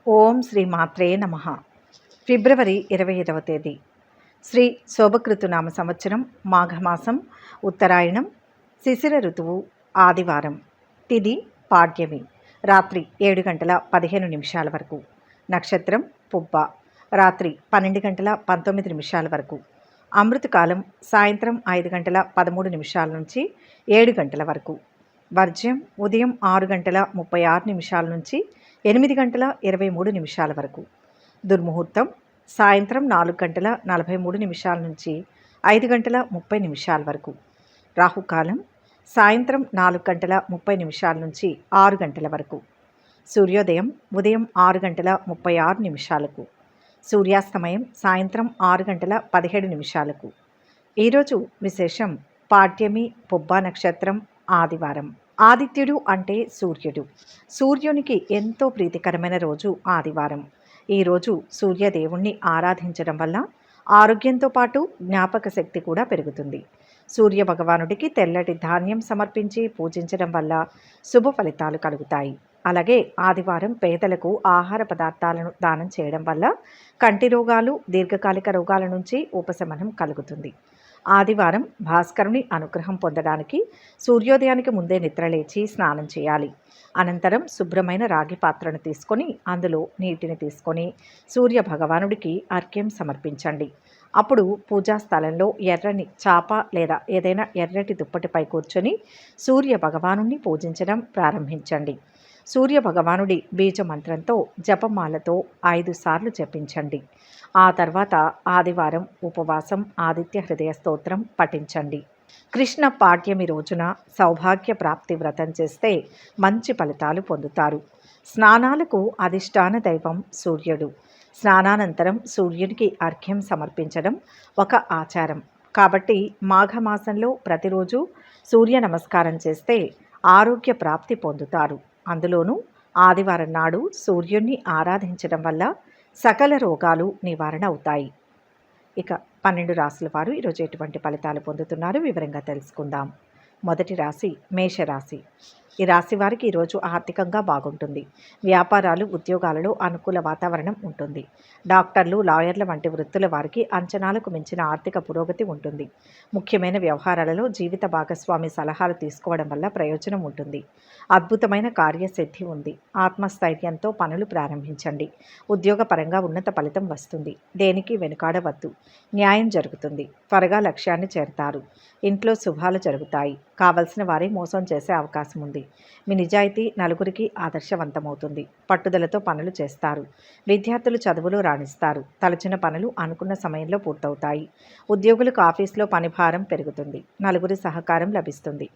ఓం శ్రీ మాత్రే నమ. ఫిబ్రవరి 25వ తేదీ శ్రీ శోభకృతునామ సంవత్సరం మాఘమాసం ఉత్తరాయణం శిశిర ఋతువు ఆదివారం. తిథి పాడ్యమి. రాత్రి 7 గంటల 15 నిమిషాల వరకు. నక్షత్రం పుబ్బ. రాత్రి 12 గంటల 19 నిమిషాల వరకు. అమృతకాలం సాయంత్రం 5 గంటల 13 నిమిషాల నుంచి 7 గంటల వరకు. వర్జ్యం ఉదయం 6 గంటల 36 నిమిషాల నుంచి 8 గంటల 23 నిమిషాల వరకు. దుర్ముహూర్తం సాయంత్రం 4 గంటల 43 నిమిషాల నుంచి 5 గంటల 30 నిమిషాల వరకు. రాహుకాలం సాయంత్రం 4 గంటల 30 నిమిషాల నుంచి 6 గంటల వరకు. సూర్యోదయం ఉదయం 6 గంటల 36 నిమిషాలకు. సూర్యాస్తమయం సాయంత్రం 6 గంటల 17 నిమిషాలకు. ఈరోజు విశేషం పాడ్యమి పుబ్బా నక్షత్రం ఆదివారం. ఆదిత్యుడు అంటే సూర్యుడు. సూర్యునికి ఎంతో ప్రీతికరమైన రోజు ఆదివారం. ఈరోజు సూర్యదేవుణ్ణి ఆరాధించడం వల్ల ఆరోగ్యంతో పాటు జ్ఞాపక శక్తి కూడా పెరుగుతుంది. సూర్య భగవానుడికి తెల్లటి ధాన్యం సమర్పించి పూజించడం వల్ల శుభ ఫలితాలు కలుగుతాయి. అలాగే ఆదివారం పేదలకు ఆహార పదార్థాలను దానం చేయడం వల్ల కంటి రోగాలు దీర్ఘకాలిక రోగాల నుంచి ఉపశమనం కలుగుతుంది. ఆదివారం భాస్కరుని అనుగ్రహం పొందడానికి సూర్యోదయానికి ముందే నిద్రలేచి స్నానం చేయాలి. అనంతరం శుభ్రమైన రాగి పాత్రను తీసుకొని అందులో నీటిని తీసుకొని సూర్య భగవానుడికి అర్ఘ్యం సమర్పించండి. అప్పుడు పూజా స్థలంలో ఎర్రని చాప లేదా ఏదైనా ఎర్రటి దుప్పటిపై కూర్చొని సూర్య భగవానుడిని పూజించడం ప్రారంభించండి. సూర్య భగవానుడి బీజ మంత్రంతో జపమాలతో 5 సార్లు జపించండి. ఆ తర్వాత ఆదివారం ఉపవాసం ఆదిత్య హృదయ స్తోత్రం పఠించండి. కృష్ణ పాడ్యమి రోజున సౌభాగ్య ప్రాప్తి వ్రతం చేస్తే మంచి ఫలితాలు పొందుతారు. స్నానాలకు అధిష్టాన దైవం సూర్యుడు. స్నానానంతరం సూర్యునికి అర్ఘ్యం సమర్పించడం ఒక ఆచారం. కాబట్టి మాఘమాసంలో ప్రతిరోజు సూర్య నమస్కారం చేస్తే ఆరోగ్య ప్రాప్తి పొందుతారు. అందులోనూ ఆదివారం నాడు సూర్యుణ్ణి ఆరాధించడం వల్ల సకల రోగాలు నివారణ అవుతాయి. ఇక 12 రాశుల వారు ఈరోజు ఎటువంటి ఫలితాలు పొందుతున్నారు వివరంగా తెలుసుకుందాం. మొదటి రాశి మేషరాశి. ఈ రాశి వారికి ఈరోజు ఆర్థికంగా బాగుంటుంది. వ్యాపారాలు ఉద్యోగాలలో అనుకూల వాతావరణం ఉంటుంది. డాక్టర్లు లాయర్ల వంటి వృత్తుల వారికి అంచనాలకు మించిన ఆర్థిక పురోగతి ఉంటుంది. ముఖ్యమైన వ్యవహారాలలో జీవిత భాగస్వామి సలహాలు తీసుకోవడం వల్ల ప్రయోజనం ఉంటుంది. అద్భుతమైన కార్యసిద్ధి ఉంది. ఆత్మస్థైర్యంతో పనులు ప్రారంభించండి. ఉద్యోగపరంగా ఉన్నత ఫలితం వస్తుంది. దేనికి వెనుకాడవద్దు. న్యాయం జరుగుతుంది. త్వరగా లక్ష్యాన్ని చేరతారు. ఇంట్లో శుభాలు జరుగుతాయి. కావలసిన వారే మోసం చేసే అవకాశం ఉంది. మీ నిజాయితీ నలుగురికి ఆదర్శవంతమవుతుంది. పట్టుదలతో పనులు చేస్తారు. విద్యార్థులు చదువులో రాణిస్తారు. తలచిన పనులు అనుకున్న సమయంలో పూర్తవుతాయి. ఉద్యోగులకు ఆఫీసులో పనిభారం పెరుగుతుంది. నలుగురి సహకారం లభిస్తుంది.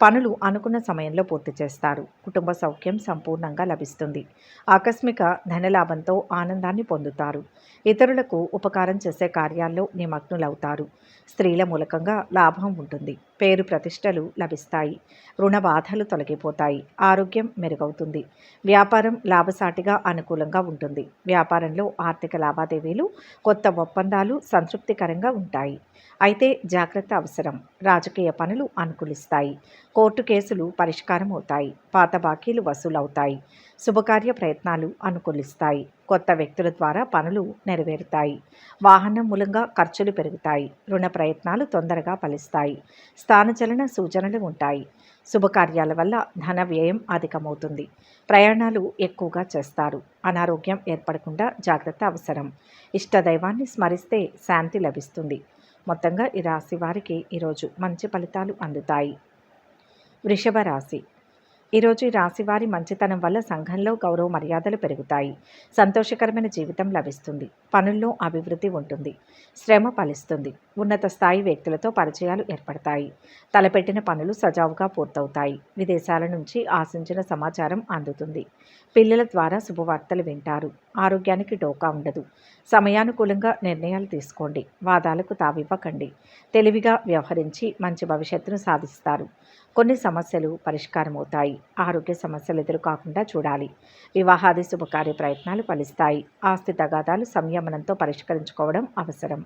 పనులు అనుకున్న సమయంలో పూర్తి చేస్తారు. కుటుంబ సౌఖ్యం సంపూర్ణంగా లభిస్తుంది. ఆకస్మిక ధనలాభంతో ఆనందాన్ని పొందుతారు. ఇతరులకు ఉపకారం చేసే కార్యాల్లో నిమగ్నులవుతారు. స్త్రీల మూలకంగా లాభం ఉంటుంది. పేరు ప్రతిష్టలు లభిస్తాయి. రుణ బాధలు తొలగిపోతాయి. ఆరోగ్యం మెరుగవుతుంది. వ్యాపారం లాభసాటిగా అనుకూలంగా ఉంటుంది. వ్యాపారంలో ఆర్థిక లావాదేవీలు కొత్త ఒప్పందాలు సంతృప్తికరంగా ఉంటాయి. అయితే జాగ్రత్త అవసరం. రాజకీయ పనులు అనుకూలిస్తాయి. కోర్టు కేసులు పరిష్కారం అవుతాయి. పాత బాకీలు వసూలవుతాయి. శుభకార్య ప్రయత్నాలు అనుకూలిస్తాయి. కొత్త వ్యక్తుల ద్వారా పనులు నెరవేరుతాయి. వాహనం మూలంగా ఖర్చులు పెరుగుతాయి. రుణ ప్రయత్నాలు తొందరగా ఫలిస్తాయి. స్థానచలన సూచనలు ఉంటాయి. శుభకార్యాల వల్ల ధన వ్యయం అధికమవుతుంది. ప్రయాణాలు ఎక్కువగా చేస్తారు. అనారోగ్యం ఏర్పడకుండా జాగ్రత్త అవసరం. ఇష్టదైవాన్ని స్మరిస్తే శాంతి లభిస్తుంది. మొత్తంగా ఈ రాశి వారికి ఈరోజు మంచి ఫలితాలు అందుతాయి. వృషభ రాశి. ఈరోజు ఈ రాశి వారి మంచితనం వల్ల సంఘంలో గౌరవ మర్యాదలు పెరుగుతాయి. సంతోషకరమైన జీవితం లభిస్తుంది. పనుల్లో అభివృద్ధి ఉంటుంది. శ్రమ ఫలిస్తుంది. ఉన్నత స్థాయి వ్యక్తులతో పరిచయాలు ఏర్పడతాయి. తలపెట్టిన పనులు సజావుగా పూర్తవుతాయి. విదేశాల నుంచి ఆశించిన సమాచారం అందుతుంది. పిల్లల ద్వారా శుభవార్తలు వింటారు. ఆరోగ్యానికి డోకా ఉండదు. సమయానుకూలంగా నిర్ణయాలు తీసుకోండి. వాదాలకు తావివ్వకండి. తెలివిగా వ్యవహరించి మంచి భవిష్యత్తును సాధిస్తారు. కొన్ని సమస్యలు పరిష్కారమవుతాయి. ఆరోగ్య సమస్యలు ఎదురుకాకుండా చూడాలి. వివాహాది శుభకార్య ప్రయత్నాలు ఫలిస్తాయి. ఆస్తి తగాదాలు సంయమనంతో పరిష్కరించుకోవడం అవసరం.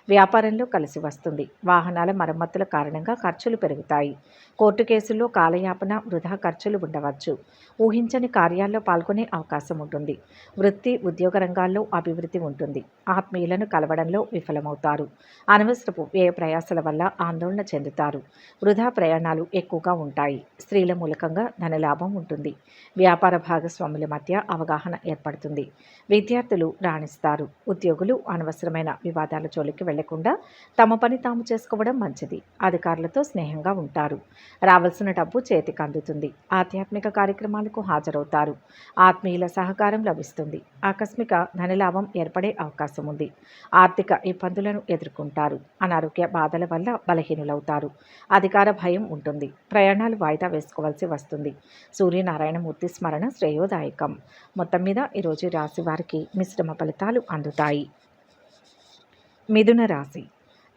వ్యాపారంలో కలిసి వస్తుంది. వాహనాల మరమ్మతుల కారణంగా ఖర్చులు పెరుగుతాయి. కోర్టు కేసుల్లో కాలయాపన, వృధా ఖర్చులు ఉండవచ్చు. ఊహించని కార్యాల్లో పాల్గొనే అవకాశం ఉంటుంది. వృత్తి, ఉద్యోగ రంగాల్లో అభివృద్ధి ఉంటుంది. ఆత్మీయులను కలవడంలో విఫలమవుతారు. అనవసరపు వ్యయ ప్రయాసాల వల్ల ఆందోళన చెందుతారు. వృధా ప్రయాణాలు ఎక్కువగా ఉంటాయి. స్త్రీల మూలకంగా ధనలాభం ఉంటుంది. వ్యాపార భాగస్వాముల మధ్య అవగాహన ఏర్పడుతుంది. విద్యార్థులు రాణిస్తారు. ఉద్యోగులు అనవసరమైన వివాదాల జోలికి వెళ్లకుండా తమ పని తాము చేసుకోవడం మంచిది. అధికారులతో స్నేహంగా ఉంటారు. రావాల్సిన డబ్బు చేతికి అందుతుంది. ఆధ్యాత్మిక కార్యక్రమాలకు హాజరవుతారు. ఆత్మీయుల సహకారం లభిస్తుంది. ఆకస్మిక ధనలాభం ఏర్పడే అవకాశం ఉంది. ఆర్థిక ఇబ్బందులను ఎదుర్కొంటారు. అనారోగ్య బాధల వల్ల బలహీనులవుతారు. అధికార భయం ఉంటుంది. ప్రయాణాలు వాయిదా వేసుకోవాల్సి వస్తుంది. సూర్యనారాయణమూర్తి స్మరణ శ్రేయోదాయకం. మొత్తం మీద ఈరోజు రాశి వారికి మిశ్రమ ఫలితాలు అందుతాయి. మిథున రాశి.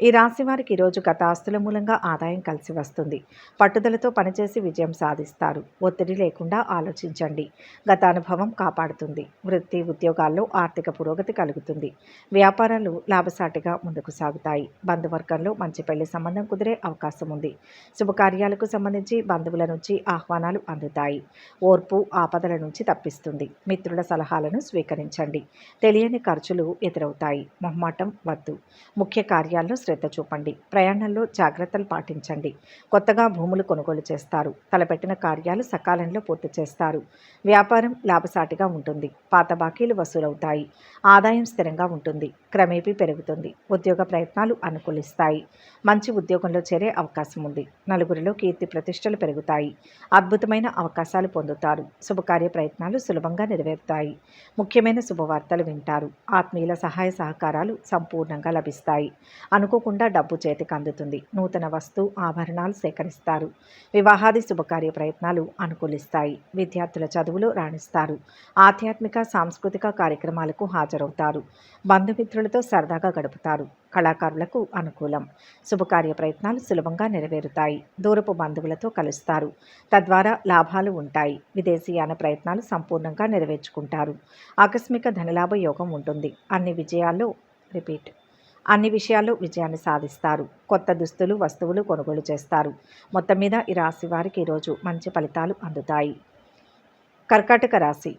ఈ రాశి వారికి ఈరోజు గత ఆస్తుల మూలంగా ఆదాయం కలిసి వస్తుంది. పట్టుదలతో పనిచేసి విజయం సాధిస్తారు. ఒత్తిడి లేకుండా ఆలోచించండి. గత అనుభవం కాపాడుతుంది. వృత్తి, ఉద్యోగాల్లో ఆర్థిక పురోగతి కలుగుతుంది. వ్యాపారాలు లాభసాటిగా ముందుకు సాగుతాయి. బంధువర్గంలో మంచి పెళ్లి సంబంధం కుదిరే అవకాశం ఉంది. శుభకార్యాలకు సంబంధించి బంధువుల నుంచి ఆహ్వానాలు అందుతాయి. ఓర్పు ఆపదల నుంచి తప్పిస్తుంది. మిత్రుల సలహాలను స్వీకరించండి. తెలియని ఖర్చులు ఎదురవుతాయి. మొహమాటం వద్దు. ముఖ్య కార్యాల్లో శ్రద్ధ చూపండి. ప్రయాణంలో జాగ్రత్తలు పాటించండి. కొత్తగా భూములు కొనుగోలు చేస్తారు. తలపెట్టిన కార్యాలు సకాలంలో పూర్తి చేస్తారు. వ్యాపారం లాభసాటిగా ఉంటుంది. పాత బాకీలు వసూలవుతాయి. ఆదాయం స్థిరంగా ఉంటుంది. క్రమేపీ పెరుగుతుంది. ఉద్యోగ ప్రయత్నాలు అనుకూలిస్తాయి. మంచి ఉద్యోగంలో చేరే అవకాశం ఉంది. నలుగురిలో కీర్తి ప్రతిష్టలు పెరుగుతాయి. అద్భుతమైన అవకాశాలు పొందుతారు. శుభకార్య ప్రయత్నాలు సులభంగా నెరవేరుతాయి. ముఖ్యమైన శుభవార్తలు వింటారు. ఆత్మీయుల సహాయ సహకారాలు సంపూర్ణంగా లభిస్తాయి. అనుకోకుండా డబ్బు చేతికి అందుతుంది. నూతన వస్తు ఆభరణాలు సేకరిస్తారు. వివాహాది శుభకార్య ప్రయత్నాలు అనుకూలిస్తాయి. విద్యార్థుల చదువులో రాణిస్తారు. ఆధ్యాత్మిక సాంస్కృతిక కార్యక్రమాలకు హాజరవుతారు. బంధుమిత్రులతో సరదాగా గడుపుతారు. కళాకారులకు అనుకూలం. శుభకార్య ప్రయత్నాలు సులభంగా నెరవేరుతాయి. దూరపు బంధువులతో కలుస్తారు. తద్వారా లాభాలు ఉంటాయి. విదేశీయాన ప్రయత్నాలు సంపూర్ణంగా నెరవేర్చుకుంటారు. ఆకస్మిక ధనలాభ యోగం ఉంటుంది. అన్ని విషయాల్లో విజయాన్ని సాధిస్తారు. కొత్త దుస్తులు, వస్తువులు కొనుగోలు చేస్తారు. మొత్తం మీద ఈ రాశి వారికి ఈరోజు మంచి ఫలితాలు అందుతాయి. కర్కాటక రాశి.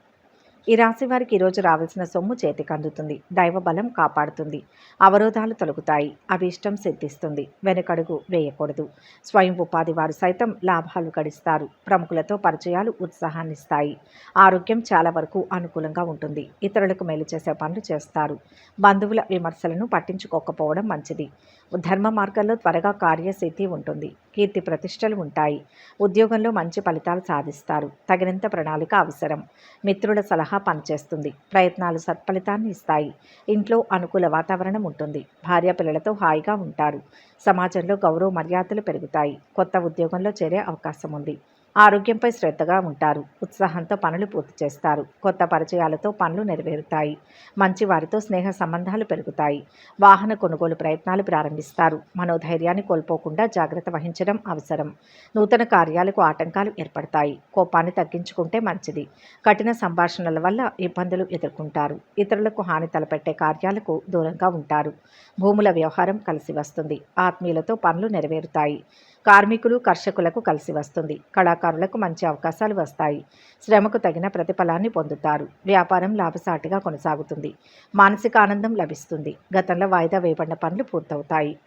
ఈ రాశి వారికి ఈరోజు రావాల్సిన సొమ్ము చేతికి అందుతుంది. దైవ బలం కాపాడుతుంది. అవరోధాలు తొలగుతాయి. అభీష్టం సిద్ధిస్తుంది. వెనుకడుగు వేయకూడదు. స్వయం ఉపాధి వారు సైతం లాభాలు గడిస్తారు. ప్రముఖులతో పరిచయాలు ఉత్సాహాన్నిస్తాయి. ఆరోగ్యం చాలా వరకు అనుకూలంగా ఉంటుంది. ఇతరులకు మేలు చేసే పనులు చేస్తారు. బంధువుల విమర్శలను పట్టించుకోకపోవడం మంచిది. ధర్మ మార్గంలో త్వరగా కార్యసిద్ధి ఉంటుంది. కీర్తి ప్రతిష్టలు ఉంటాయి. ఉద్యోగంలో మంచి ఫలితాలు సాధిస్తారు. తగినంత ప్రణాళిక అవసరం. మిత్రుల సలహా పనిచేస్తుంది. ప్రయత్నాలు సత్ఫలితాన్ని ఇస్తాయి. ఇంట్లో అనుకూల వాతావరణం ఉంటుంది. భార్య పిల్లలతో హాయిగా ఉంటారు. సమాజంలో గౌరవ మర్యాదలు పెరుగుతాయి. కొత్త ఉద్యోగంలో చేరే అవకాశం ఉంది. ఆరోగ్యంపై శ్రద్ధగా ఉంటారు. ఉత్సాహంతో పనులు పూర్తి చేస్తారు. కొత్త పరిచయాలతో పనులు నెరవేరుతాయి. మంచి వారితో స్నేహ సంబంధాలు పెరుగుతాయి. వాహన కొనుగోలు ప్రయత్నాలు ప్రారంభిస్తారు. మనోధైర్యాన్ని కోల్పోకుండా జాగ్రత్త వహించడం అవసరం. నూతన కార్యాలకు ఆటంకాలు ఏర్పడతాయి. కోపాన్ని తగ్గించుకుంటే మంచిది. కఠిన సంభాషణల వల్ల ఇబ్బందులు ఎదుర్కొంటారు. ఇతరులకు హాని తలపెట్టే కార్యాలకు దూరంగా ఉంటారు. భూముల వ్యవహారం కలిసి వస్తుంది. ఆత్మీయులతో పనులు నెరవేరుతాయి. కార్మికులు, కర్షకులకు కలిసి వస్తుంది. కళాకారులకు మంచి అవకాశాలు వస్తాయి. శ్రమకు తగిన ప్రతిఫలాన్ని పొందుతారు. వ్యాపారం లాభసాటిగా కొనసాగుతుంది. మానసిక ఆనందం లభిస్తుంది. గతంలో వాయిదా వేయబడిన పనులు పూర్తవుతాయి.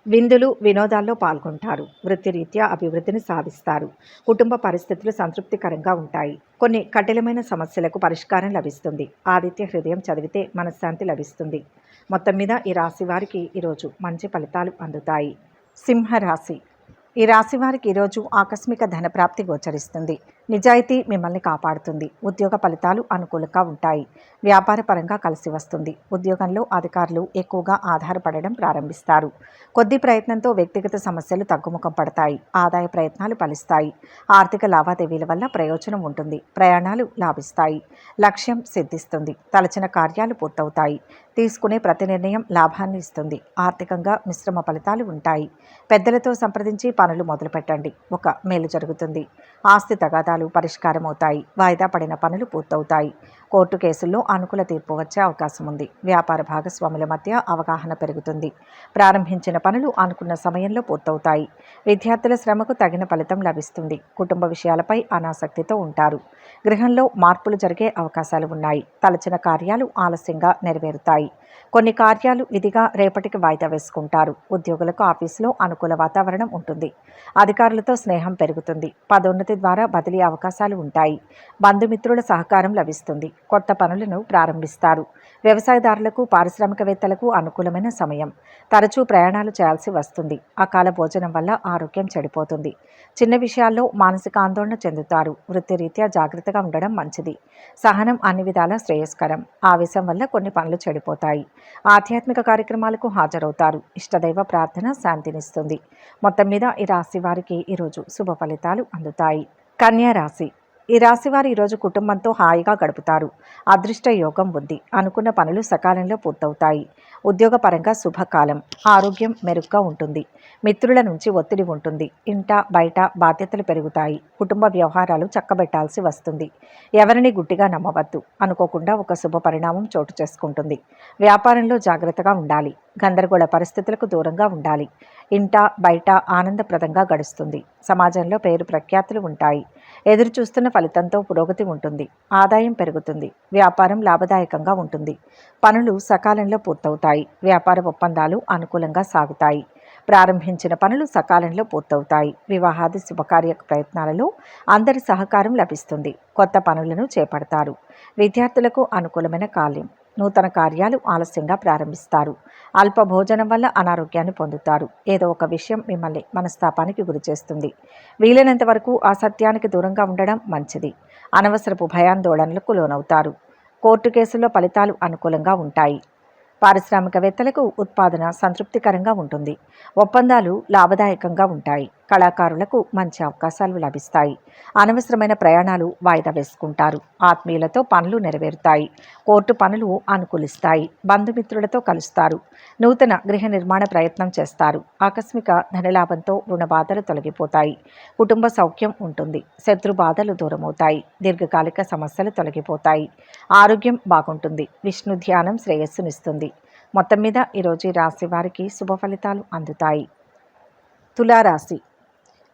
విందులు, వినోదాల్లో పాల్గొంటారు. వృత్తిరీత్యా అభివృద్ధిని సాధిస్తారు. కుటుంబ పరిస్థితులు సంతృప్తికరంగా ఉంటాయి. కొన్ని కఠినమైన సమస్యలకు పరిష్కారం లభిస్తుంది. ఆదిత్య హృదయం చదివితే మనశ్శాంతి లభిస్తుంది. మొత్తం మీద ఈ రాశి వారికి ఈరోజు మంచి ఫలితాలు అందుతాయి. సింహరాశి. ఈ రాశి వారికి ఈరోజు ఆకస్మిక ధనప్రాప్తి గోచరిస్తుంది. నిజాయితీ మిమ్మల్ని కాపాడుతుంది. ఉద్యోగ ఫలితాలు అనుకూలంగా ఉంటాయి. వ్యాపార పరంగా కలిసి వస్తుంది. ఉద్యోగంలో అధికారులు ఎక్కువగా ఆధారపడడం ప్రారంభిస్తారు. కొద్ది ప్రయత్నంతో వ్యక్తిగత సమస్యలు తగ్గుముఖం పడతాయి. ఆదాయ ప్రయత్నాలు ఫలిస్తాయి. ఆర్థిక లావాదేవీల వల్ల ప్రయోజనం ఉంటుంది. ప్రయాణాలు లాభిస్తాయి. లక్ష్యం సిద్ధిస్తుంది. తలచిన కార్యాలు పూర్తవుతాయి. తీసుకునే ప్రతి నిర్ణయం లాభాన్ని ఇస్తుంది. ఆర్థికంగా మిశ్రమ ఫలితాలు ఉంటాయి. పెద్దలతో సంప్రదించి పనులు మొదలుపెట్టండి. ఒక మేలు జరుగుతుంది. ఆస్తి తగాదాలు వివాదాలు పరిష్కారమవుతాయి. వాయిదా పడిన పనులు పూర్తవుతాయి. కోర్టు కేసుల్లో అనుకూల తీర్పు వచ్చే అవకాశం ఉంది. వ్యాపార భాగస్వాముల మధ్య అవగాహన పెరుగుతుంది. ప్రారంభించిన పనులు అనుకున్న సమయంలో పూర్తవుతాయి. విద్యార్థుల శ్రమకు తగిన ఫలితం లభిస్తుంది. కుటుంబ విషయాలపై అనాసక్తితో ఉంటారు. గృహంలో మార్పులు జరిగే అవకాశాలు ఉన్నాయి. తలచిన కార్యాలు ఆలస్యంగా నెరవేరుతాయి. కొన్ని కార్యాలు విధిగా రేపటికి వాయిదా వేసుకుంటారు. ఉద్యోగులకు ఆఫీసులో అనుకూల వాతావరణం ఉంటుంది. అధికారులతో స్నేహం పెరుగుతుంది. పదోన్నతి ద్వారా బదిలీ అవకాశాలు ఉంటాయి. బంధుమిత్రుల సహకారం లభిస్తుంది. కొత్త పనులను ప్రారంభిస్తారు. వ్యవసాయదారులకు, పారిశ్రామికవేత్తలకు అనుకూలమైన సమయం. తరచూ ప్రయాణాలు చేయాల్సి వస్తుంది. అకాల భోజనం వల్ల ఆరోగ్యం చెడిపోతుంది. చిన్న విషయాల్లో మానసిక ఆందోళన చెందుతారు. వృత్తిరీత్యా జాగ్రత్తగా ఉండడం మంచిది. సహనం అన్ని విధాలా శ్రేయస్కరం. ఆవేశం వల్ల కొన్ని పనులు చెడిపోతాయి. ఆధ్యాత్మిక కార్యక్రమాలకు హాజరవుతారు. ఇష్టదైవ ప్రార్థన శాంతినిస్తుంది. మొత్తం మీద ఈ రాశి వారికి ఈరోజు శుభ ఫలితాలు అందుతాయి. కన్యా రాశి. ఈ రాశి వారు ఈరోజు కుటుంబంతో హాయిగా గడుపుతారు. అదృష్ట యోగం ఉంది. అనుకున్న పనులు సకాలంలో పూర్తవుతాయి. ఉద్యోగపరంగా శుభకాలం. ఆరోగ్యం మెరుగ్గా ఉంటుంది. మిత్రుల నుంచి ఒత్తిడి ఉంటుంది. ఇంట బయట బాధ్యతలు పెరుగుతాయి. కుటుంబ వ్యవహారాలు చక్కబెట్టాల్సి వస్తుంది. ఎవరిని గుడ్డిగా నమ్మవద్దు. అనుకోకుండా ఒక శుభ పరిణామం చోటు చేసుకుంటుంది. వ్యాపారంలో జాగ్రత్తగా ఉండాలి. గందరగోళ పరిస్థితులకు దూరంగా ఉండాలి. ఇంట బయట ఆనందప్రదంగా గడుస్తుంది. సమాజంలో పేరు ప్రఖ్యాతులు ఉంటాయి. ఎదురు చూస్తున్న ఫలితంతో పురోగతి ఉంటుంది. ఆదాయం పెరుగుతుంది. వ్యాపారం లాభదాయకంగా ఉంటుంది. పనులు సకాలంలో పూర్తవుతాయి. వ్యాపార ఒప్పందాలు అనుకూలంగా సాగుతాయి. ప్రారంభించిన పనులు సకాలంలో పూర్తవుతాయి. వివాహాది శుభకార్య ప్రయత్నాలలో అందరి సహకారం లభిస్తుంది. కొత్త పనులను చేపడతారు. విద్యార్థులకు అనుకూలమైన కాలం. నూతన కార్యాలు ఆలస్యంగా ప్రారంభిస్తారు. అల్ప భోజనం వల్ల అనారోగ్యాన్ని పొందుతారు. ఏదో ఒక విషయం మిమ్మల్ని మనస్తాపానికి గురిచేస్తుంది. వీలైనంత వరకు అసత్యానికి దూరంగా ఉండడం మంచిది. అనవసరపు భయాందోళనలకు లోనవుతారు. కోర్టు కేసుల్లో ఫలితాలు అనుకూలంగా ఉంటాయి. పారిశ్రామికవేత్తలకు ఉత్పాదన సంతృప్తికరంగా ఉంటుంది. ఒప్పందాలు లాభదాయకంగా ఉంటాయి. కళాకారులకు మంచి అవకాశాలు లభిస్తాయి. అనవసరమైన ప్రయాణాలు వాయిదా వేసుకుంటారు. ఆత్మీయులతో పనులు నెరవేరుతాయి. కోర్టు పనులు అనుకూలిస్తాయి. బంధుమిత్రులతో కలుస్తారు. నూతన గృహ నిర్మాణ ప్రయత్నం చేస్తారు. ఆకస్మిక ధనలాభంతో రుణ బాధలు తొలగిపోతాయి. కుటుంబ సౌఖ్యం ఉంటుంది. శత్రు బాధలు దూరమవుతాయి. దీర్ఘకాలిక సమస్యలు తొలగిపోతాయి. ఆరోగ్యం బాగుంటుంది. విష్ణు ధ్యానం శ్రేయస్సునిస్తుంది. మొత్తం మీద ఈరోజు రాశి వారికి శుభ ఫలితాలు అందుతాయి. తులారాశి.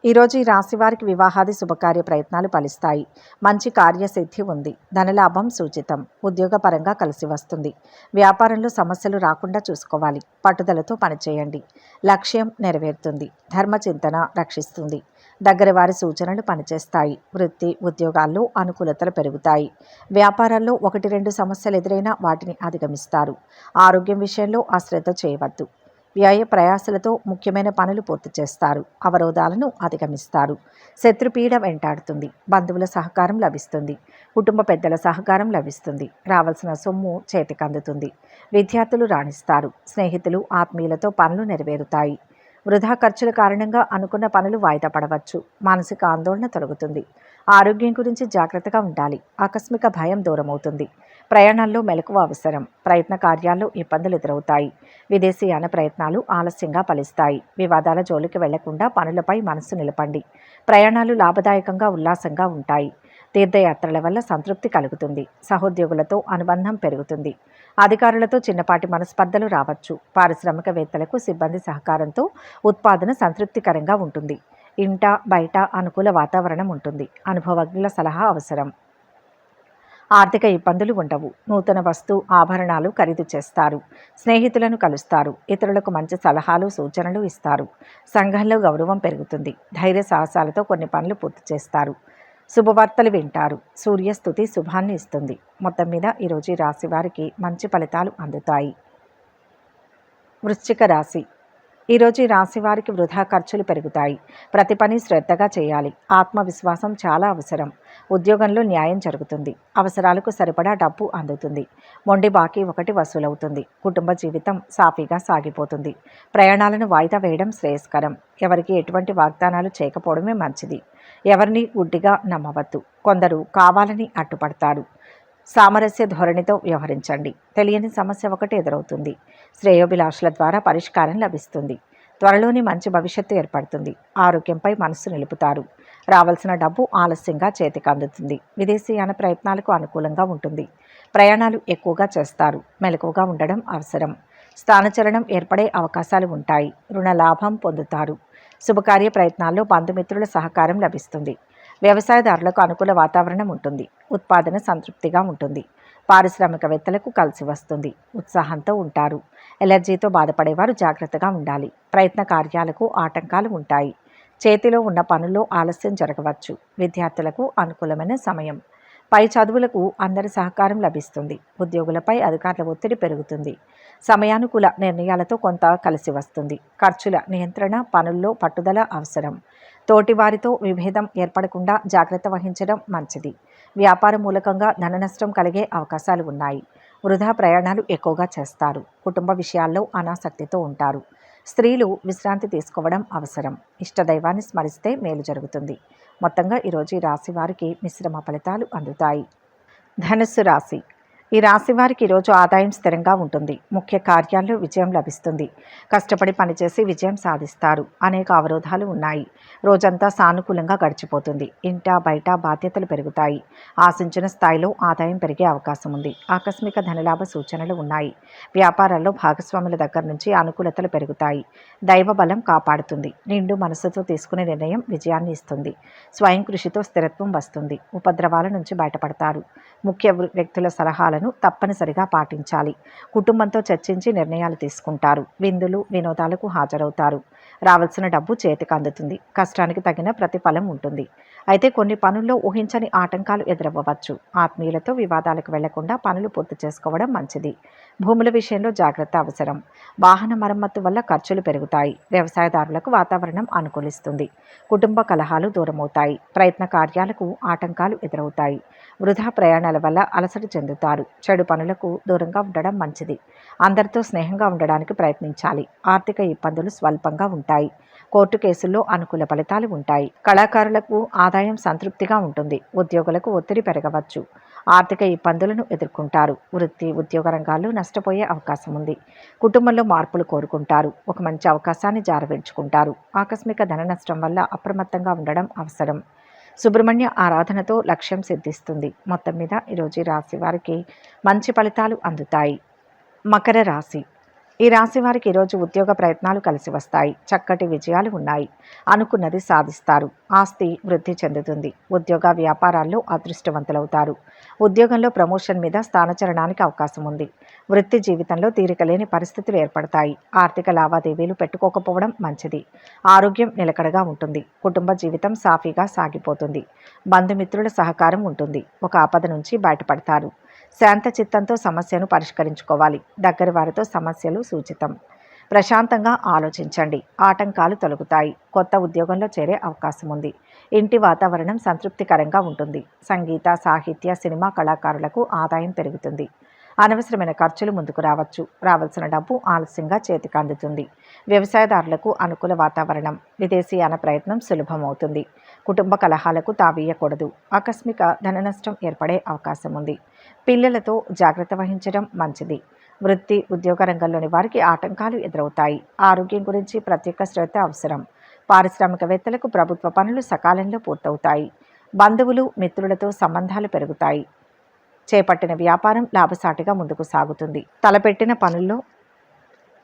ఈరోజు ఈ రాశి వారికి వివాహాది శుభకార్య ప్రయత్నాలు ఫలిస్తాయి. మంచి కార్యసిద్ధి ఉంది. ధనలాభం సూచితం. ఉద్యోగపరంగా కలిసి వస్తుంది. వ్యాపారంలో సమస్యలు రాకుండా చూసుకోవాలి. పట్టుదలతో పనిచేయండి. లక్ష్యం నెరవేరుతుంది. ధర్మచింతన రక్షిస్తుంది. దగ్గర వారి సూచనలు పనిచేస్తాయి. వృత్తి ఉద్యోగాల్లో అనుకూలతలు పెరుగుతాయి. వ్యాపారాల్లో 1-2 సమస్యలు ఎదురైనా వాటిని అధిగమిస్తారు. ఆరోగ్యం విషయంలో అశ్రద్ధ చేయవద్దు. వ్యయ ప్రయాసలతో ముఖ్యమైన పనులు పూర్తి చేస్తారు. అవరోధాలను అధిగమిస్తారు. శత్రుపీడ వెంటాడుతుంది. బంధువుల సహకారం లభిస్తుంది. కుటుంబ పెద్దల సహకారం లభిస్తుంది. రావాల్సిన సొమ్ము చేతికందుతుంది. విద్యార్థులు రాణిస్తారు. స్నేహితులు ఆత్మీయులతో పనులు నెరవేరుతాయి. వృధా ఖర్చుల కారణంగా అనుకున్న పనులు వాయిదా పడవచ్చు. మానసిక ఆందోళన తొలగుతుంది. ఆరోగ్యం గురించి జాగ్రత్తగా ఉండాలి. ఆకస్మిక భయం దూరమవుతుంది. ప్రయాణాల్లో మెలకువ అవసరం. ప్రయత్న కార్యాల్లో ఇబ్బందులు ఎదురవుతాయి. విదేశీయాన ప్రయత్నాలు ఆలస్యంగా ఫలిస్తాయి. వివాదాల జోలికి వెళ్లకుండా పనులపై మనస్సు నిలపండి. ప్రయాణాలు లాభదాయకంగా ఉల్లాసంగా ఉంటాయి. తీర్థయాత్రల వల్ల సంతృప్తి కలుగుతుంది. సహోద్యోగులతో అనుబంధం పెరుగుతుంది. అధికారులతో చిన్నపాటి మనస్పర్ధలు రావచ్చు. పారిశ్రామికవేత్తలకు సిబ్బంది సహకారంతో ఉత్పాదన సంతృప్తికరంగా ఉంటుంది. ఇంట బయట అనుకూల వాతావరణం ఉంటుంది. అనుభవజ్ఞుల సలహా అవసరం. ఆర్థిక ఇబ్బందులు ఉండవు. నూతన వస్తు ఆభరణాలు ఖరీదు చేస్తారు. స్నేహితులను కలుస్తారు. ఇతరులకు మంచి సలహాలు సూచనలు ఇస్తారు. సంఘంలో గౌరవం పెరుగుతుంది. ధైర్య సాహసాలతో కొన్ని పనులు పూర్తి చేస్తారు. శుభవార్తలు వింటారు. సూర్యస్థుతి శుభాన్ని ఇస్తుంది. మొత్తం మీద ఈరోజు రాశి వారికి మంచి ఫలితాలు అందుతాయి. వృశ్చిక రాశి. ఈరోజు ఈ రాశి వారికి వృధా ఖర్చులు పెరుగుతాయి. ప్రతి పని శ్రద్ధగా చేయాలి. ఆత్మవిశ్వాసం చాలా అవసరం. ఉద్యోగంలో న్యాయం జరుగుతుంది. అవసరాలకు సరిపడా డబ్బు అందుతుంది. మొండి బాకీ ఒకటి వసూలవుతుంది. కుటుంబ జీవితం సాఫీగా సాగిపోతుంది. ప్రయాణాలను వాయిదా వేయడం శ్రేయస్కరం. ఎవరికి ఎటువంటి వాగ్దానాలు చేయకపోవడమే మంచిది. ఎవరిని గుడ్డిగా నమ్మవద్దు. కొందరు కావాలని అడ్డుపడతారు. సామరస్య ధోరణితో వ్యవహరించండి. తెలియని సమస్య ఒకటి ఎదురవుతుంది. శ్రేయోభిలాషుల ద్వారా పరిష్కారం లభిస్తుంది. త్వరలోనే మంచి భవిష్యత్తు ఏర్పడుతుంది. ఆరోగ్యంపై మనస్సు నిలుపుతారు. రావాల్సిన డబ్బు ఆలస్యంగా చేతికి అందుతుంది. విదేశీయాన ప్రయత్నాలకు అనుకూలంగా ఉంటుంది. ప్రయాణాలు ఎక్కువగా చేస్తారు. మెలకువగా ఉండడం అవసరం. స్థానచలనం ఏర్పడే అవకాశాలు ఉంటాయి. రుణ లాభం పొందుతారు. శుభకార్య ప్రయత్నాల్లో బంధుమిత్రుల సహకారం లభిస్తుంది. వ్యవసాయదారులకు అనుకూల వాతావరణం ఉంటుంది. ఉత్పాదన సంతృప్తిగా ఉంటుంది. పారిశ్రామికవేత్తలకు కలిసి వస్తుంది. ఉత్సాహంతో ఉంటారు. ఎలర్జీతో బాధపడేవారు జాగ్రత్తగా ఉండాలి. ప్రయత్న కార్యాలకు ఆటంకాలు ఉంటాయి. చేతిలో ఉన్న పనుల్లో ఆలస్యం జరగవచ్చు. విద్యార్థులకు అనుకూలమైన సమయం. పై చదువులకు అందరి సహకారం లభిస్తుంది. ఉద్యోగులపై అధికారుల ఒత్తిడి పెరుగుతుంది. సమయానుకూల నిర్ణయాలతో కొంత కలిసి వస్తుంది. ఖర్చుల నియంత్రణ, పనుల్లో పట్టుదల అవసరం. తోటివారితో విభేదం ఏర్పడకుండా జాగ్రత్త వహించడం మంచిది. వ్యాపార మూలకంగా ధన నష్టం కలిగే అవకాశాలు ఉన్నాయి. వృధా ప్రయాణాలు ఎక్కువగా చేస్తారు. కుటుంబ విషయాల్లో అనాసక్తితో ఉంటారు. స్త్రీలు విశ్రాంతి తీసుకోవడం అవసరం. ఇష్టదైవాన్ని స్మరిస్తే మేలు జరుగుతుంది. మొత్తంగా ఈరోజు ఈ రాశి వారికి మిశ్రమ ఫలితాలు అందుతాయి. ధనుస్సు రాశి. ఈ రాశి వారికి ఈరోజు ఆదాయం స్థిరంగా ఉంటుంది. ముఖ్య కార్యాల్లో విజయం లభిస్తుంది. కష్టపడి పనిచేసి విజయం సాధిస్తారు. అనేక అవరోధాలు ఉన్నాయి. రోజంతా సానుకూలంగా గడిచిపోతుంది. ఇంట బయట బాధ్యతలు పెరుగుతాయి. ఆశించిన స్థాయిలో ఆదాయం పెరిగే అవకాశం ఉంది. ఆకస్మిక ధనలాభ సూచనలు ఉన్నాయి. వ్యాపారాల్లో భాగస్వాముల దగ్గర నుంచి అనుకూలతలు పెరుగుతాయి. దైవ బలం కాపాడుతుంది. నిండు మనసుతో తీసుకునే నిర్ణయం విజయాన్ని ఇస్తుంది. స్వయం కృషితో స్థిరత్వం వస్తుంది. ఉపద్రవాల నుంచి బయటపడతారు. ముఖ్య వ్యక్తుల సలహాలను తప్పనిసరిగా పాటించాలి. కుటుంబంతో చర్చించి నిర్ణయాలు తీసుకుంటారు. విందులు వినోదాలకు హాజరవుతారు. రావాల్సిన డబ్బు చేతికి అందుతుంది. కష్టానికి తగిన ప్రతిఫలం ఉంటుంది. అయితే కొన్ని పనుల్లో ఊహించని ఆటంకాలు ఎదురవ్వవచ్చు. ఆత్మీయులతో వివాదాలకు వెళ్లకుండా పనులు పూర్తి చేసుకోవడం మంచిది. భూముల విషయంలో జాగ్రత్త అవసరం. వాహన మరమ్మత్తు వల్ల ఖర్చులు పెరుగుతాయి. వ్యవసాయదారులకు వాతావరణం అనుకూలిస్తుంది. కుటుంబ కలహాలు దూరమవుతాయి. ప్రయత్న కార్యాలకు ఆటంకాలు ఎదురవుతాయి. వృధా ప్రయాణాల వల్ల అలసట చెందుతారు. చెడు పనులకు దూరంగా ఉండడం మంచిది. అందరితో స్నేహంగా ఉండడానికి ప్రయత్నించాలి. ఆర్థిక ఇబ్బందులు స్వల్పంగా ఉంటాయి. కోర్టు కేసుల్లో అనుకూల ఫలితాలు ఉంటాయి. కళాకారులకు ఆదాయం సంతృప్తిగా ఉంటుంది. ఉద్యోగులకు ఒత్తిడి పెరగవచ్చు. ఆర్థిక ఇబ్బందులను ఎదుర్కొంటారు. వృత్తి ఉద్యోగ రంగాల్లో నష్టపోయే అవకాశం ఉంది. కుటుంబంలో మార్పులు కోరుకుంటారు. ఒక మంచి అవకాశాన్ని జారవిడ్చుకుంటారు. ఆకస్మిక ధన నష్టం వల్ల అప్రమత్తంగా ఉండడం అవసరం. సుబ్రహ్మణ్య ఆరాధనతో లక్ష్యం సిద్ధిస్తుంది. మొత్తం మీద ఈరోజు ఈ రాశి వారికి మంచి ఫలితాలు అందుతాయి. మకర రాశి. ఈ రాశి వారికి ఈరోజు ఉద్యోగ ప్రయత్నాలు కలిసి వస్తాయి. చక్కటి విజయాలు ఉన్నాయి. అనుకున్నది సాధిస్తారు. ఆస్తి వృద్ధి చెందుతుంది. ఉద్యోగ వ్యాపారాల్లో అదృష్టవంతులవుతారు. ఉద్యోగంలో ప్రమోషన్ మీద స్థానచలనానికి అవకాశం ఉంది. వృత్తి జీవితంలో తీరికలేని పరిస్థితులు ఏర్పడతాయి. ఆర్థిక లావాదేవీలు పెట్టుకోకపోవడం మంచిది. ఆరోగ్యం నిలకడగా ఉంటుంది. కుటుంబ జీవితం సాఫీగా సాగిపోతుంది. బంధుమిత్రుల సహకారం ఉంటుంది. ఒక ఆపద నుంచి బయటపడతారు. శాంత చిత్తంతో సమస్యను పరిష్కరించుకోవాలి. దగ్గరి వారితో సమస్యలు సూచితం. ప్రశాంతంగా ఆలోచించండి. ఆటంకాలు తొలగుతాయి. కొత్త ఉద్యోగంలో చేరే అవకాశం ఉంది. ఇంటి వాతావరణం సంతృప్తికరంగా ఉంటుంది. సంగీత సాహిత్య సినిమా కళాకారులకు ఆదాయం పెరుగుతుంది. అనవసరమైన ఖర్చులు ముందుకు రావచ్చు. రావాల్సిన డబ్బు ఆలస్యంగా చేతికి అందుతుంది. వ్యవసాయదారులకు అనుకూల వాతావరణం. విదేశీయాన ప్రయత్నం సులభమవుతుంది. కుటుంబ కలహాలకు తావీయకూడదు. ఆకస్మిక ధన నష్టం ఏర్పడే అవకాశం ఉంది. పిల్లలతో జాగ్రత్త వహించడం మంచిది. వృత్తి ఉద్యోగ రంగంలోని వారికి ఆటంకాలు ఎదురవుతాయి. ఆరోగ్యం గురించి ప్రత్యేక శ్రద్ధ అవసరం. పారిశ్రామికవేత్తలకు ప్రభుత్వ పనులు సకాలంలో పూర్తవుతాయి. బంధువులు మిత్రులతో సంబంధాలు పెరుగుతాయి. చేపట్టిన వ్యాపారం లాభసాటిగా ముందుకు సాగుతుంది. తలపెట్టిన పనుల్లో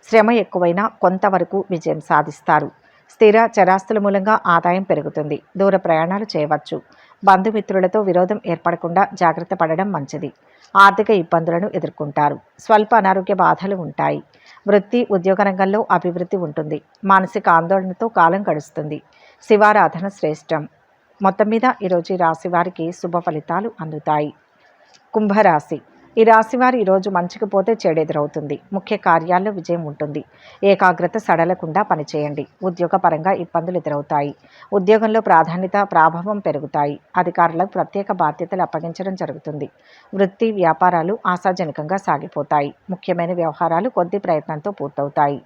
శ్రమ ఎక్కువైనా కొంతవరకు విజయం సాధిస్తారు. స్థిర చరాస్తుల మూలంగా ఆదాయం పెరుగుతుంది. దూర ప్రయాణాలు చేయవచ్చు. బంధుమిత్రులతో విరోధం ఏర్పడకుండా జాగ్రత్త పడడం మంచిది. ఆర్థిక ఇబ్బందులను ఎదుర్కొంటారు. స్వల్ప అనారోగ్య బాధలు ఉంటాయి. వృత్తి ఉద్యోగ రంగంలో అభివృద్ధి ఉంటుంది. మానసిక ఆందోళనతో కాలం గడుస్తుంది. శివారాధన శ్రేష్టం. మొత్తం మీద ఈరోజు ఈ రాశి వారికి శుభ ఫలితాలు అందుతాయి. కుంభరాశి. ఈ రాశివారు ఈరోజు మంచికి పోతే చెడెదురవుతుంది. ముఖ్య కార్యాల్లో విజయం ఉంటుంది. ఏకాగ్రత సడలకుండా పనిచేయండి. ఉద్యోగపరంగా ఇబ్బందులు ఎదురవుతాయి. ఉద్యోగంలో ప్రాధాన్యత ప్రాభావం పెరుగుతాయి. అధికారులకు ప్రత్యేక బాధ్యతలు అప్పగించడం జరుగుతుంది. వృత్తి వ్యాపారాలు ఆశాజనకంగా సాగిపోతాయి. ముఖ్యమైన వ్యవహారాలు కొద్ది ప్రయత్నంతో పూర్తవుతాయి.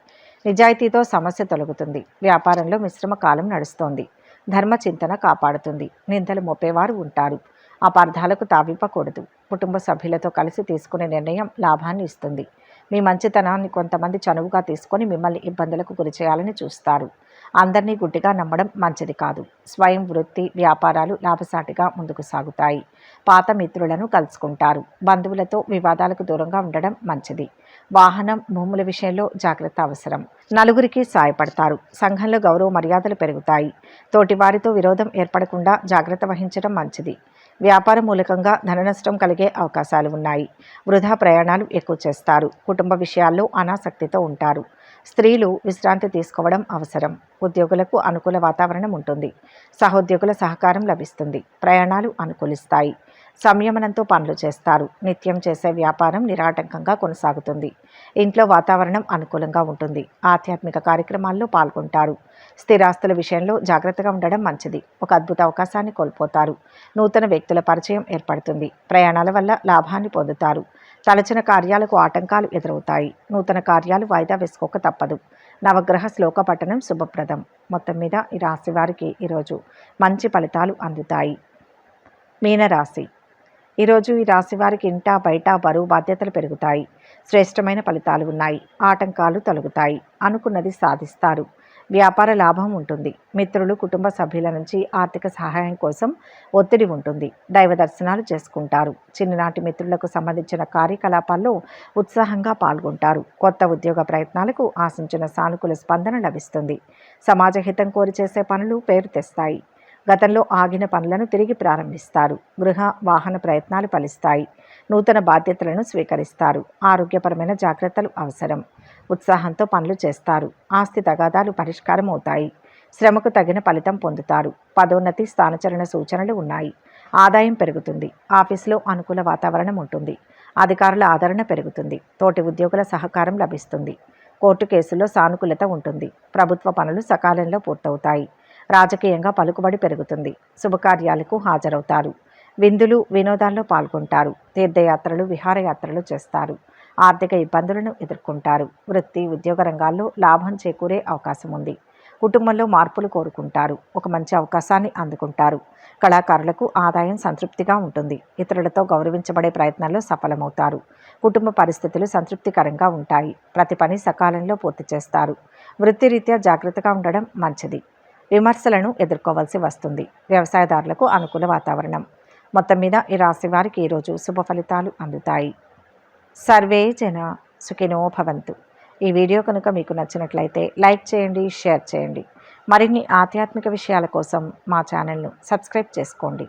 నిజాయితీతో సమస్య తొలగుతుంది. వ్యాపారంలో మిశ్రమ కాలం నడుస్తోంది. ధర్మచింతన కాపాడుతుంది. నిందలు మోపేవారు ఉంటారు. అపార్థాలకు తావివ్వకూడదు. కుటుంబ సభ్యులతో కలిసి తీసుకునే నిర్ణయం లాభాన్ని ఇస్తుంది. మీ మంచితనాన్ని కొంతమంది చనువుగా తీసుకొని మిమ్మల్ని ఇబ్బందులకు గురి చేయాలని చూస్తారు. అందరినీ గుడ్డిగా నమ్మడం మంచిది కాదు. స్వయం వృత్తి, వ్యాపారాలు లాభసాటిగా ముందుకు సాగుతాయి. పాత మిత్రులను కలుసుకుంటారు. బంధువులతో వివాదాలకు దూరంగా ఉండడం మంచిది. వాహనం, భూముల విషయంలో జాగ్రత్త అవసరం. నలుగురికి సాయపడతారు. సంఘంలో గౌరవ మర్యాదలు పెరుగుతాయి. తోటివారితో విరోధం ఏర్పడకుండా జాగ్రత్త వహించడం మంచిది. వ్యాపార మూలకంగా ధన నష్టం కలిగే అవకాశాలు ఉన్నాయి. వృధా ప్రయాణాలు ఎక్కువ చేస్తారు. కుటుంబ విషయాల్లో అనాసక్తితో ఉంటారు. స్త్రీలు విశ్రాంతి తీసుకోవడం అవసరం. ఉద్యోగులకు అనుకూల వాతావరణం ఉంటుంది. సహోద్యోగుల సహకారం లభిస్తుంది. ప్రయాణాలు అనుకూలిస్తాయి. సంయమనంతో పనులు చేస్తారు. నిత్యం చేసే వ్యాపారం నిరాటంకంగా కొనసాగుతుంది. ఇంట్లో వాతావరణం అనుకూలంగా ఉంటుంది. ఆధ్యాత్మిక కార్యక్రమాల్లో పాల్గొంటారు. స్థిరాస్తుల విషయంలో జాగ్రత్తగా ఉండడం మంచిది. ఒక అద్భుత అవకాశాన్ని కోల్పోతారు. నూతన వ్యక్తుల పరిచయం ఏర్పడుతుంది. ప్రయాణాల వల్ల లాభాన్ని పొందుతారు. తలచిన కార్యాలకు ఆటంకాలు ఎదురవుతాయి. నూతన కార్యాలు వాయిదా వేసుకోక తప్పదు. నవగ్రహ శ్లోక పఠనం శుభప్రదం. మొత్తం మీద ఈ రాశి వారికి ఈరోజు మంచి ఫలితాలు అందుతాయి. మీనరాశి. ఈరోజు ఈ రాశి వారికి ఇంట బయట బరువు బాధ్యతలు పెరుగుతాయి. శ్రేష్టమైన ఫలితాలు ఉన్నాయి. ఆటంకాలు తొలగుతాయి. అనుకున్నది సాధిస్తారు. వ్యాపార లాభం ఉంటుంది. మిత్రులు, కుటుంబ సభ్యుల నుంచి ఆర్థిక సహాయం కోసం ఒత్తిడి ఉంటుంది. దైవ దర్శనాలు చేసుకుంటారు. చిన్ననాటి మిత్రులకు సంబంధించిన కార్యకలాపాల్లో ఉత్సాహంగా పాల్గొంటారు. కొత్త ఉద్యోగ ప్రయత్నాలకు ఆశించిన సానుకూల స్పందన లభిస్తుంది. సమాజ హితం కోరి చేసే పనులు పేరు తెస్తాయి. గతంలో ఆగిన పనులను తిరిగి ప్రారంభిస్తారు. గృహ, వాహన ప్రయత్నాలు ఫలిస్తాయి. నూతన బాధ్యతలను స్వీకరిస్తారు. ఆరోగ్యపరమైన జాగ్రత్తలు అవసరం. ఉత్సాహంతో పనులు చేస్తారు. ఆస్తి తగాదాలు పరిష్కారం అవుతాయి. శ్రమకు తగిన ఫలితం పొందుతారు. పదోన్నతి, స్థానచలన సూచనలు ఉన్నాయి. ఆదాయం పెరుగుతుంది. ఆఫీసులో అనుకూల వాతావరణం ఉంటుంది. అధికారుల ఆదరణ పెరుగుతుంది. తోటి ఉద్యోగుల సహకారం లభిస్తుంది. కోర్టు కేసుల్లో సానుకూలత ఉంటుంది. ప్రభుత్వ పనులు సకాలంలో పూర్తవుతాయి. రాజకీయంగా పలుకుబడి పెరుగుతుంది. శుభకార్యాలకు హాజరవుతారు. విందులు, వినోదాల్లో పాల్గొంటారు. తీర్థయాత్రలు, విహారయాత్రలు చేస్తారు. ఆర్థిక ఇబ్బందులను ఎదుర్కొంటారు. వృత్తి, ఉద్యోగ రంగాల్లో లాభం చేకూరే అవకాశం ఉంది. కుటుంబంలో మార్పులు కోరుకుంటారు. ఒక మంచి అవకాశాన్ని అందుకుంటారు. కళాకారులకు ఆదాయం సంతృప్తిగా ఉంటుంది. ఇతరులతో గౌరవించబడే ప్రయత్నాల్లో సఫలమవుతారు. కుటుంబ పరిస్థితులు సంతృప్తికరంగా ఉంటాయి. ప్రతి పని సకాలంలో పూర్తి చేస్తారు. వృత్తిరీత్యా జాగ్రత్తగా ఉండడం మంచిది. విమర్శలను ఎదుర్కోవాల్సి వస్తుంది. వ్యవసాయదారులకు అనుకూల వాతావరణం. మొత్తం మీద ఈ రాశి వారికి ఈరోజు శుభ ఫలితాలు అందుతాయి. సర్వే జన సుఖినో భవంతు. ఈ వీడియో కనుక మీకు నచ్చినట్లయితే లైక్ చేయండి, షేర్ చేయండి. మరిన్ని ఆధ్యాత్మిక విషయాల కోసం మా ఛానల్ను సబ్స్క్రైబ్ చేసుకోండి.